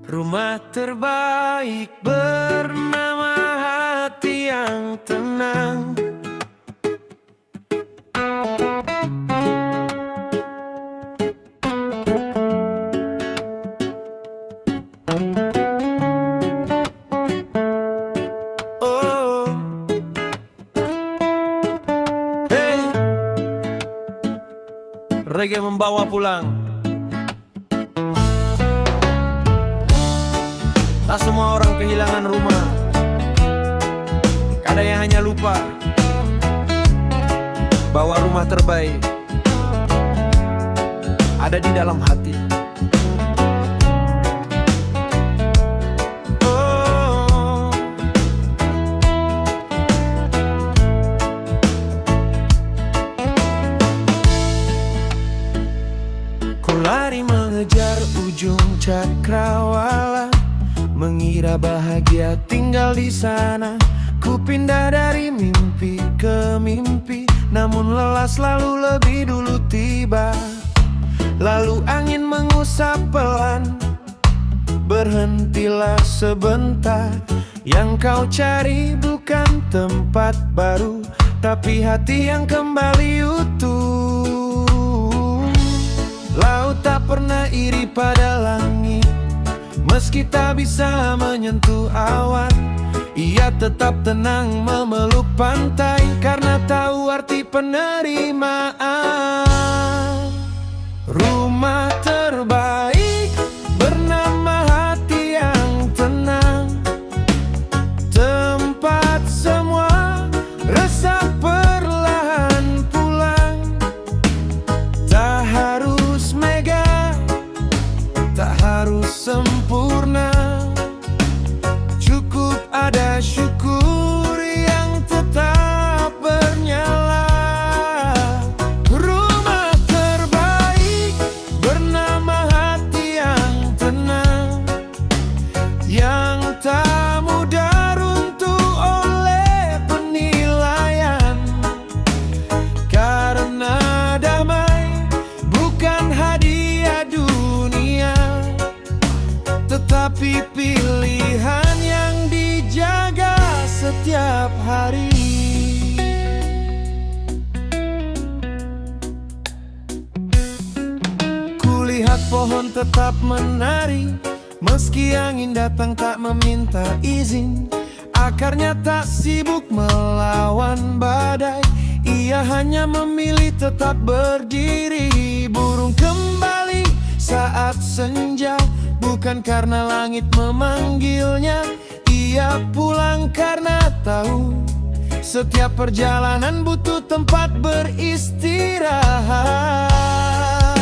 Rumah terbaik bernama hati yang tenang. Oh, hey, reggae membawa pulang. Tak semua orang kehilangan rumah. Ada yang hanya lupa bahwa rumah terbaik ada di dalam hati. Oh, ku lari mengejar ujung cakrawala, mengira bahagia tinggal di sana. Ku pindah dari mimpi ke mimpi, namun lelah selalu lebih dulu tiba. Lalu angin mengusap pelan, berhentilah sebentar. Yang kau cari bukan tempat baru, tapi hati yang kembali utuh. Laut tak pernah iri pada langit, meski tak bisa menyentuh awan. Ia tetap tenang memeluk pantai, karena tahu arti penerimaan. Rumah terbaik bernama hati yang tenang, tempat semua resah perlahan pulang. Tak harus megah, tak harus sempurna, cukup ada syukur yang tetap bernyala. Rumah terbaik bernama hati yang tenang, yang tak mudah runtuh oleh penilaian. Karena damai bukan hadiah dunia, tetapi pilihan yang dijaga setiap hari. Kulihat pohon tetap menari, meski angin datang tak meminta izin. Akarnya tak sibuk melawan badai, ia hanya memilih tetap berdiri. Burung kembali saat senja, bukan karena langit memanggilnya. Ia pulang karena tahu setiap perjalanan butuh tempat beristirahat.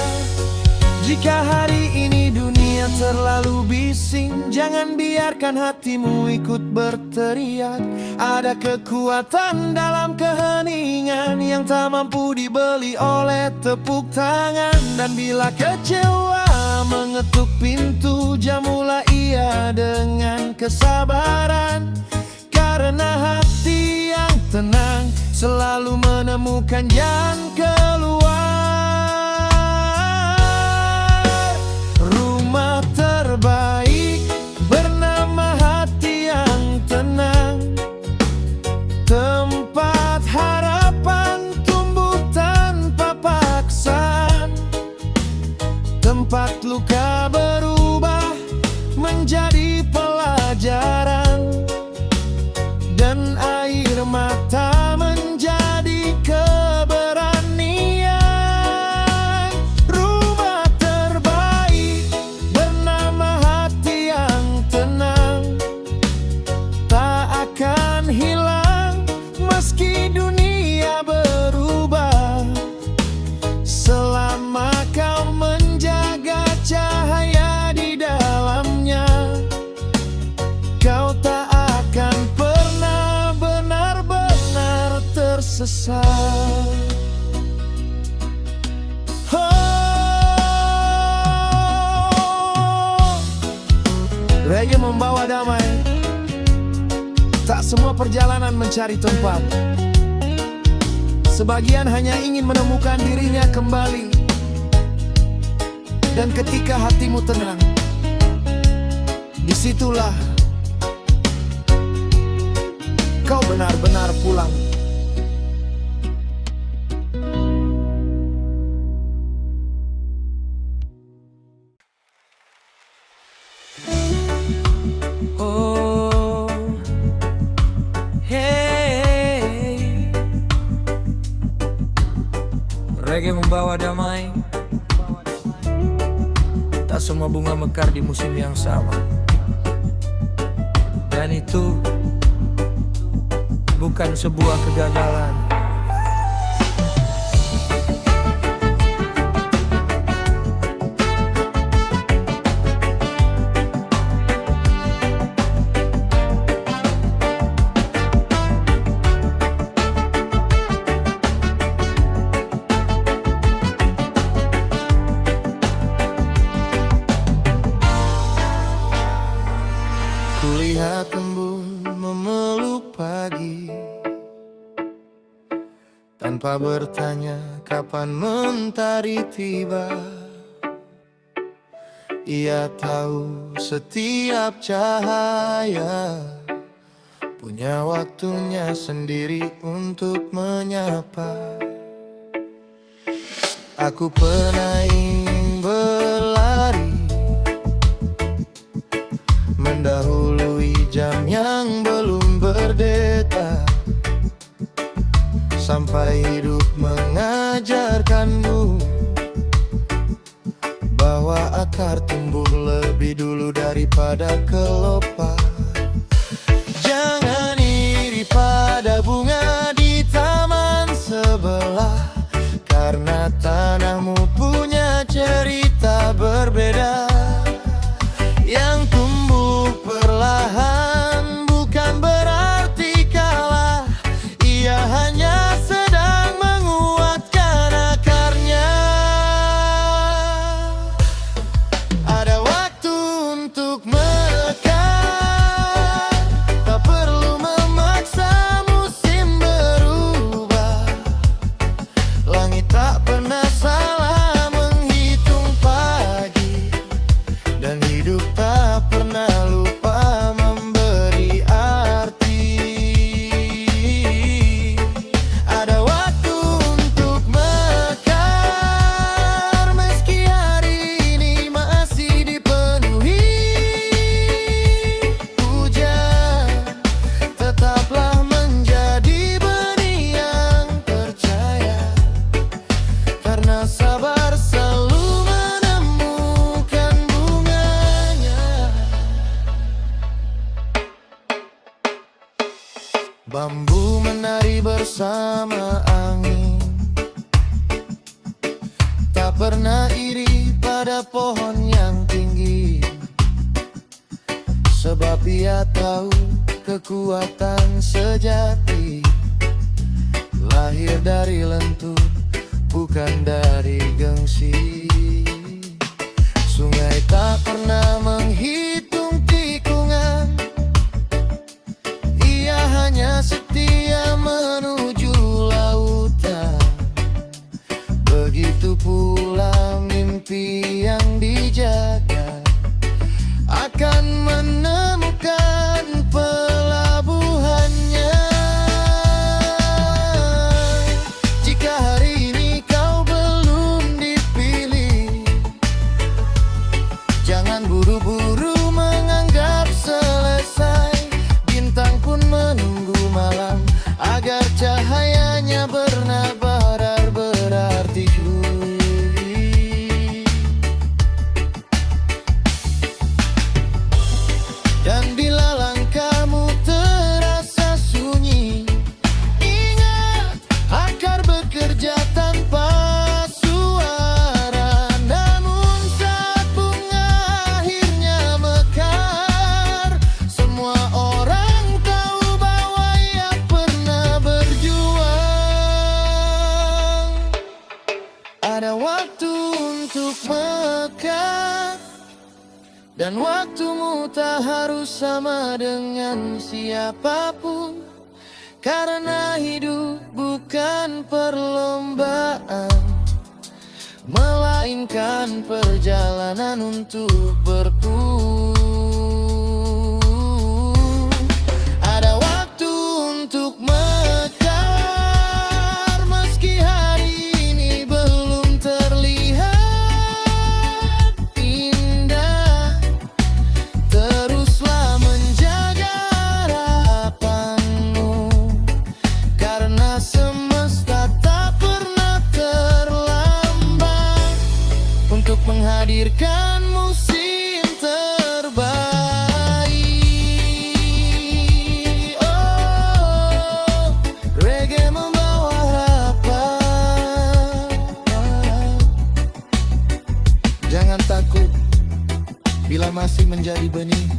Jika hari ini dunia terlalu bising, jangan biarkan hatimu ikut berteriak. Ada kekuatan dalam keheningan yang tak mampu dibeli oleh tepuk tangan. Dan bila kecewa mengetuk pintu, jamulah ia dengan kesabaran. Karena hati yang tenang selalu menemukan jalan keluar. Rumah terbaik bernama hati yang tenang, tempat harapan tumbuh tanpa paksaan, tempat luka berubah menjadi pelajaran, dan air mata menjadi keberanian. Rumah terbaik bernama hati yang tenang, tak akan hilang meski dunia berubah. Selama kau menjaga cahaya di dalamnya, kau tak akan pernah benar-benar tersesat. Oh, reggae membawa damai. Tak semua perjalanan mencari tempat. Sebagian hanya ingin menemukan dirinya kembali. Dan ketika hatimu tenang, disitulah kau benar-benar pulang. Oh, hey, reggae membawa damai. Tak semua bunga mekar di musim yang sama, dan itu bukan sebuah kegagalan. Kulihat embun memeluk pagi, tanpa bertanya kapan mentari tiba. Ia tahu setiap cahaya punya waktunya sendiri untuk menyapa. Aku pernah ingin berlari, mendahului jam yang belum berdeta, sampai hidup mengajarkanmu bahwa akar tumbuh lebih dulu daripada kelopak. Jangan iri pada bunga di taman sebelah, karena tanahmu punya cerita berbeda. Yang tumbuh perlahan bukan berarti kalah, ia hanya sedang menguatkan akarnya. Ada waktu untuk mekar, tak perlu memaksa musim berubah. Langit tak pernah salah menghitung pagi, dan hidup tak pernah lupa memberi arti. Ada waktu untuk mekar, meski hari ini masih dipenuhi hujan. Tetaplah menjadi benih yang percaya, karena sabar selalu menemukan bunganya. Bambu menari bersama angin, tak pernah iri pada pohon yang tinggi, sebab ia tahu kekuatan sejati lahir dari lentur, bukan dari gengsi. Sungai tak pernah menghitung tikungan, ia hanya setia menuju lautan. Begitu pula mimpi yang dijaga akan menemukan pelabuhannya. Jika hari ini kau belum dipilih, jangan buru-buru menganggap selesai. Bintang pun menunggu malam agar cahayanya benar-benar berarti. Dan bila langkahmu terasa sunyi, ingat akar bekerja tanpa suara. Namun saat bunga akhirnya mekar, semua orang tahu bahwa ia pernah berjuang. Ada waktu untuk mekar, dan waktumu tak harus sama dengan siapapun, karena hidup bukan perlombaan, melainkan perjalanan untuk bertumbuh. bila masih menjadi benih,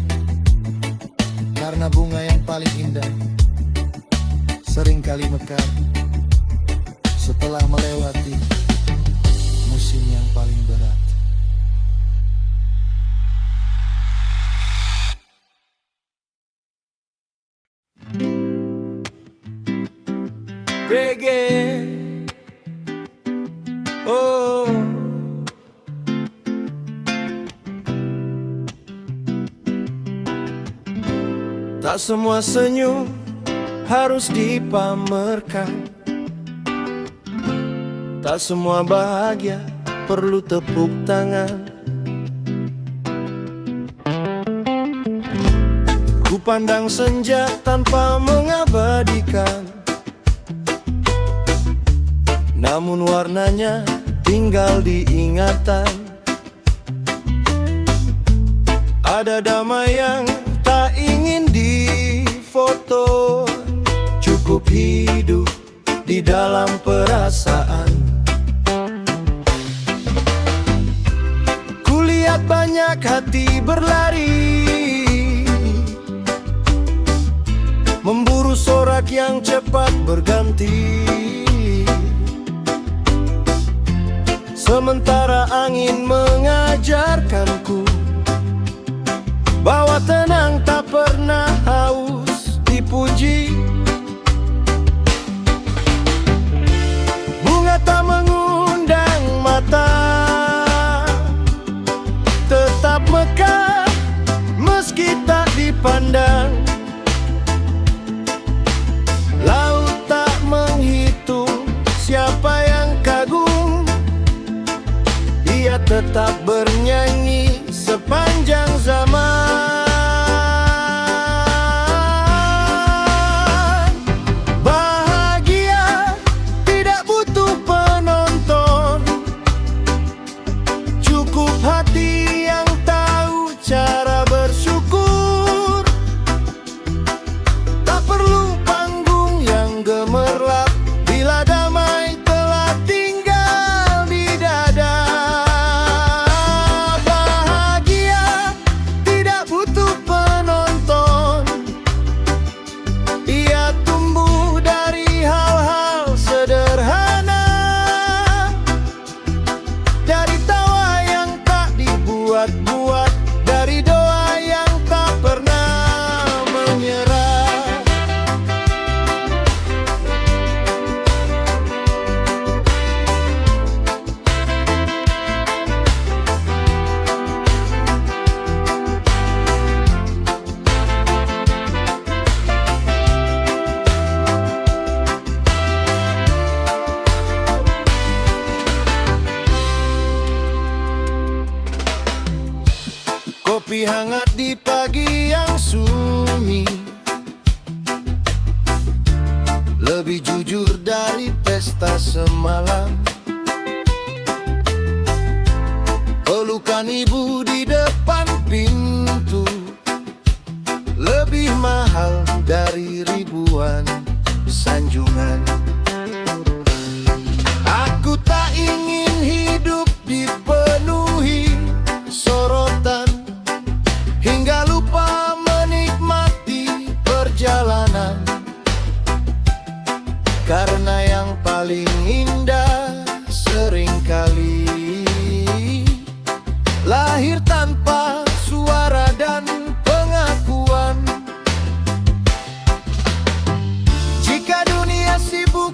karena bunga yang paling indah seringkali mekar setelah melewati musim yang paling berat. Reggae, oh, tak semua senyum harus dipamerkan, tak semua bahagia perlu tepuk tangan. Ku pandang senja tanpa mengabadikan, namun warnanya tinggal di ingatan. Ada damai yang tak ingin difoto, cukup hidup di dalam perasaan. Kulihat banyak hati berlari, memburu sorak yang cepat berganti. Sementara angin mengajarkanku bahwa tenang tak pernah haus dipuji. Bunga tak mengundang mata, tetap mekar meski tak dipandang. Laut tak menghitung siapa yang kagum, ia tetap bernyanyi sepanjang zaman. Bahagia tidak butuh penonton, cukup hati yang tahu cara bersyukur. Tak perlu panggung yang gemerlap bila damai telah tinggal di dada. Buat dari doa yang tak pernah menyerah. Kopi hangat di pagi yang sunyi, lebih jujur dari pesta semalam. Pelukan ibu di depan pintu, lebih mahal dari ribuan sanjungan. Aku tak ingin hidup dipenuhi sorotan, hingga lupa menikmati perjalanan. Karena yang paling indah seringkali lahir tanpa suara dan pengakuan. Jika dunia sibuk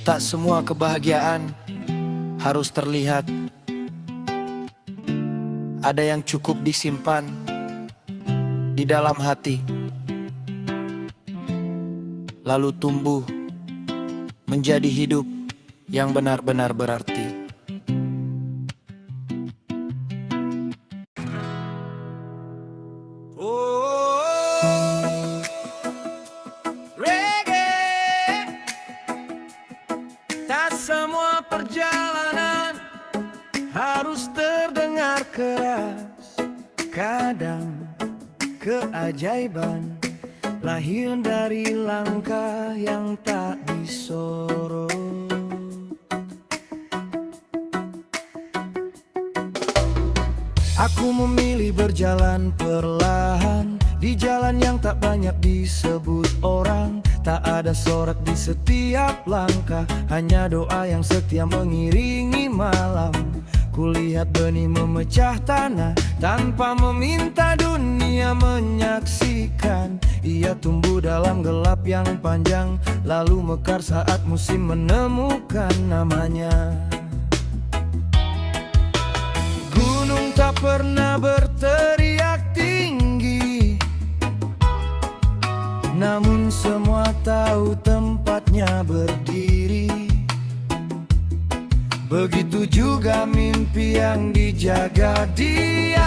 Tak semua kebahagiaan harus terlihat. Ada yang cukup disimpan di dalam hati, lalu tumbuh menjadi hidup yang benar-benar berarti. Tak semua perjalanan harus terdengar keras. Kadang keajaiban lahir dari langkah yang tak disorot. Aku memilih berjalan perlahan di jalan yang tak banyak disebut orang. Tak ada sorak di setiap langkah, hanya doa yang setia mengiringi malam. Kulihat benih memecah tanah tanpa meminta dunia menyaksikan. Ia tumbuh dalam gelap yang panjang, lalu mekar saat musim menemukan namanya. Gunung tak pernah berteriak tinggi, namun semua tahu tempatnya berdiri. Begitu juga mimpi yang dijaga diam-diam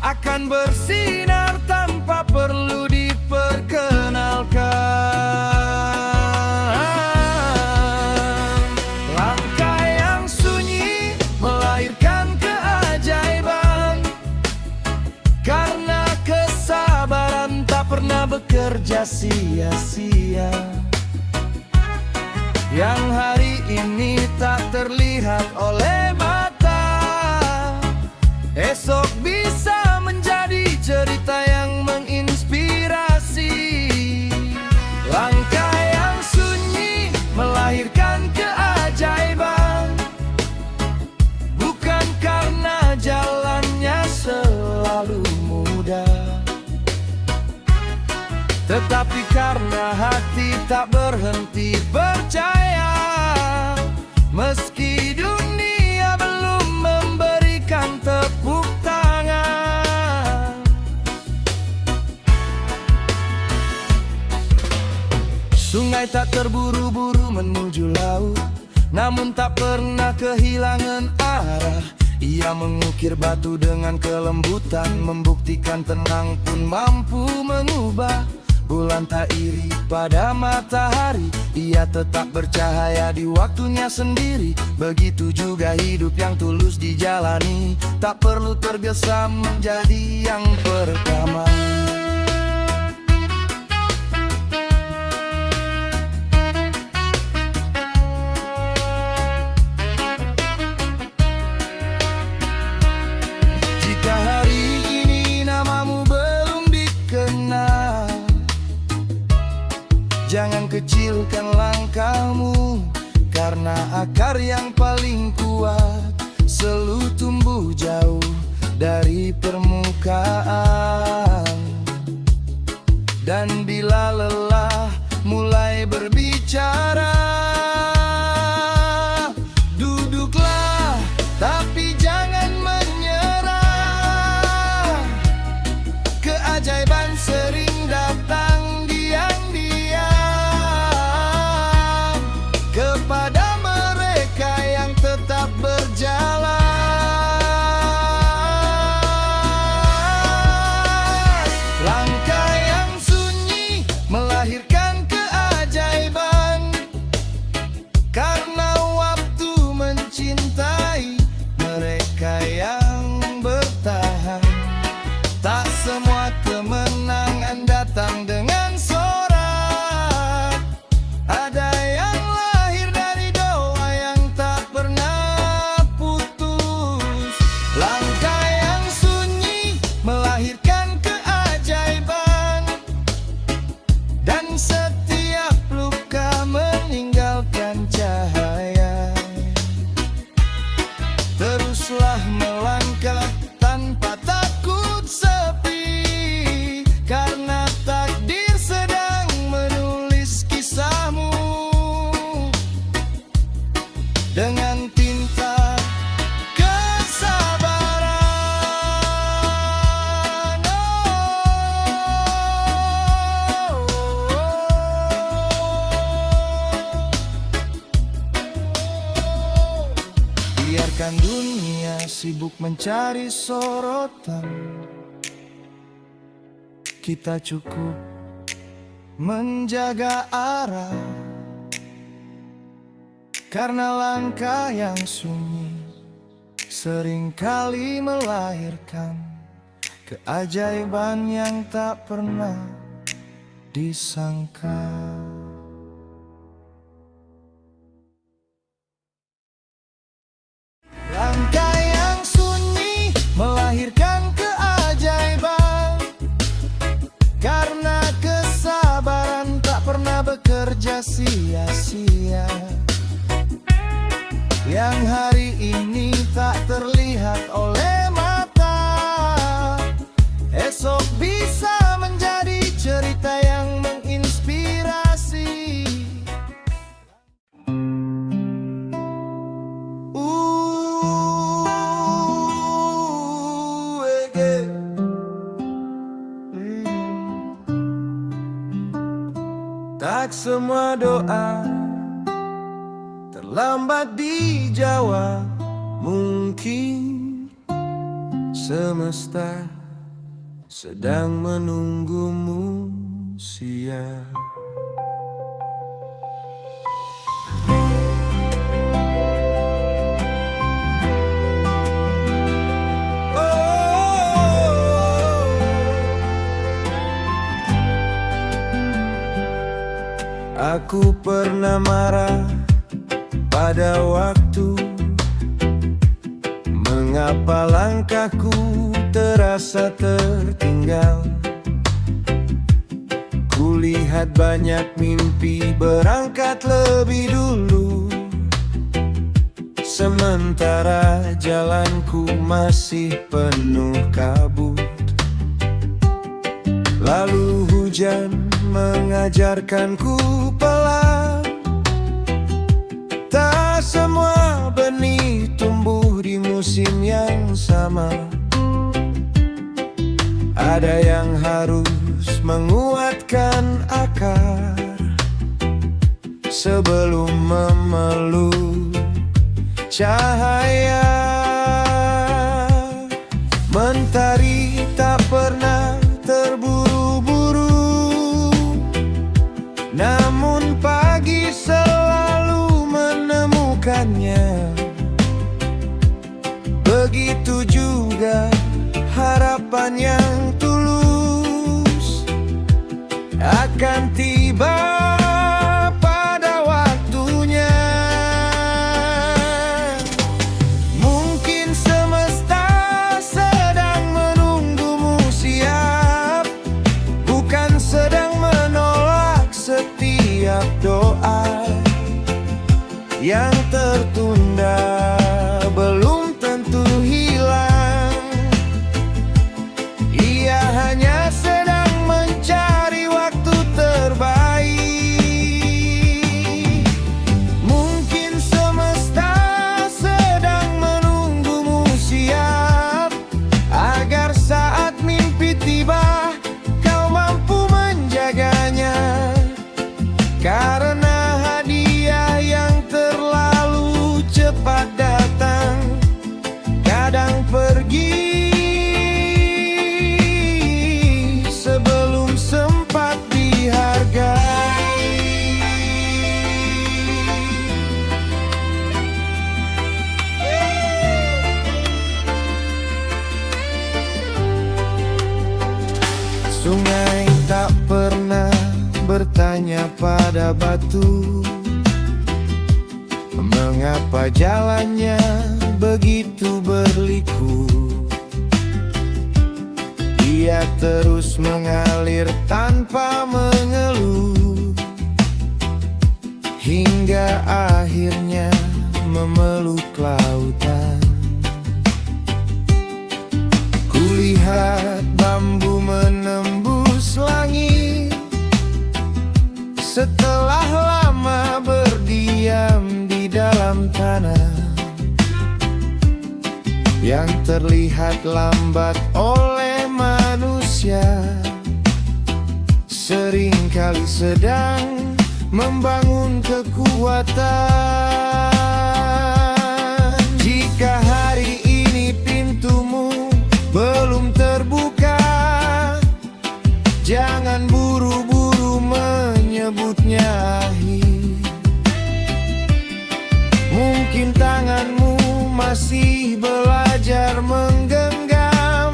akan bersinar tanpa perlu diperkenalkan. Langkah yang sunyi melahirkan keajaiban, karena kesabaran tak pernah bekerja sia-sia. Yang hari ini tak terlihat oleh mata, esok bisa menjadi cerita yang menginspirasi. Langkah yang sunyi melahirkan keajaiban, bukan karena jalannya selalu mudah, tetapi karena hati tak berhenti percaya. Meski dunia belum memberikan tepuk tangan, sungai tak terburu-buru menuju laut, namun tak pernah kehilangan arah. Ia mengukir batu dengan kelembutan, membuktikan tenang pun mampu mengubah. Bulan tak iri pada matahari, ia tetap bercahaya di waktunya sendiri. Begitu juga hidup yang tulus dijalani, tak perlu tergesa menjadi yang pertama. Jika hari ini namamu belum dikenal, jangan kecilkan langkahmu, karena akar yang paling kuat selalu tumbuh jauh dari permukaan. Dan bila lelah mulai berbicara, duduklah tapi jangan menyerah. Keajaiban sering datang diam-diam kepada mereka yang tetap berjalan. Langkah yang sunyi melahirkan keajaiban, karena waktu mencintai mereka yang bertahan. Tak semua kemenangan datang dengan sorak, ada yang lahir dari doa yang tak pernah putus. Langkah yang sunyi melahirkan keajaiban, dan setiap luka meninggalkan cahaya. Teruslah melangkah tanpa takut sepi, karena takdir sedang menulis kisahmu. Biarkan dunia sibuk mencari sorotan, kita cukup menjaga arah. Karena langkah yang sunyi seringkali melahirkan keajaiban yang tak pernah disangka. Langkah yang sunyi melahirkan keajaiban, karena kesabaran tak pernah bekerja sia-sia. Yang hari ini tak terlihat oleh mata, esok bisa menjadi cerita yang menginspirasi. Tak semua doa terlambat dijawab, mungkin semesta sedang menunggumu siap. Aku pernah marah pada waktu, mengapa langkahku terasa tertinggal. Kulihat banyak mimpi berangkat lebih dulu, sementara jalanku masih penuh kabut. Lalu hujan mengajarkanku pelan, tak semua benih tumbuh di musim yang sama. Ada yang harus menguatkan akar sebelum memeluk cahaya. Mentari tak pernah terburu-buru, namun pagi selalu menemukannya. Begitu juga harapan yang tulus akan tiba pada waktunya. Mungkin semesta sedang menunggumu siap, bukan sedang menolak setiap doa yang tertunda. Belum tentu hilang, ia hanya sedang mencari waktu terbaik. Mungkin semesta sedang menunggumu siap, agar saat mimpi tiba kau mampu menjaganya. Karena hadiah yang terlalu cepat datang kadang pergi sebelum sempat dihargai. Sungai tak pernah bertanya pada batu, mengapa jalannya begitu berliku. Ia terus mengalir tanpa mengeluh, hingga akhirnya memeluk lautan. Kulihat bambu menembus langit setelah lama berdiam di dalam tanah. Yang terlihat lambat oleh manusia seringkali sedang membangun kekuatan. Jika berakhir. Mungkin tanganmu masih belajar menggenggam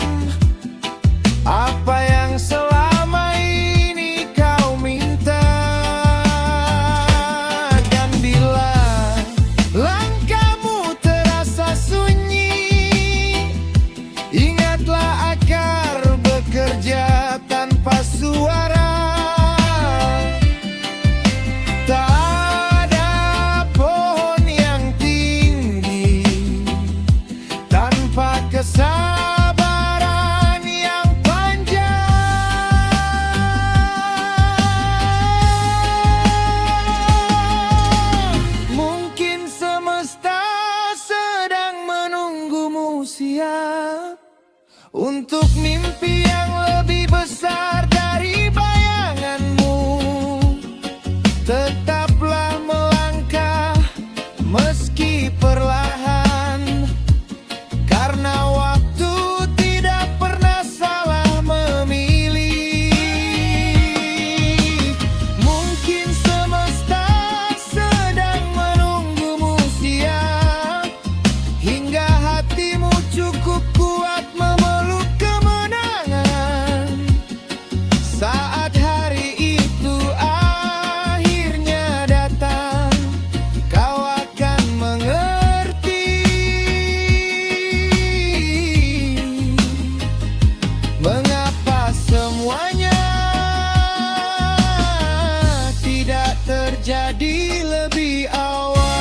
apa yang selama ini kau minta. Dan bila langkahmu terasa sunyi, ingatlah akar bekerja tanpa suara. Tak ada pohon yang tinggi tanpa kesabaran yang panjang. Mungkin semesta sedang menunggumu siap untuk mimpi yang lebih besar dari bayanganmu. Tetaplah melangkah meski perlahan, karena waktu tidak pernah salah memilih. Mungkin semesta sedang menunggumu siap, hingga hatimu cukup kuat memeluk kemenangan. Saat hari itu akhirnya datang, kau akan mengerti mengapa semuanya tidak terjadi lebih awal.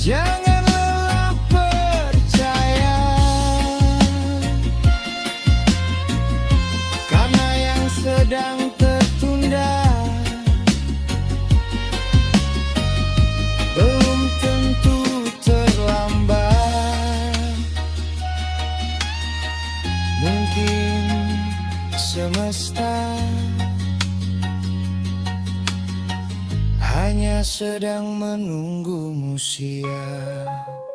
Jangan lelah percaya, karena yang sedang tertunda belum tentu terlambat. Mungkin semesta hanya sedang menunggumu siap.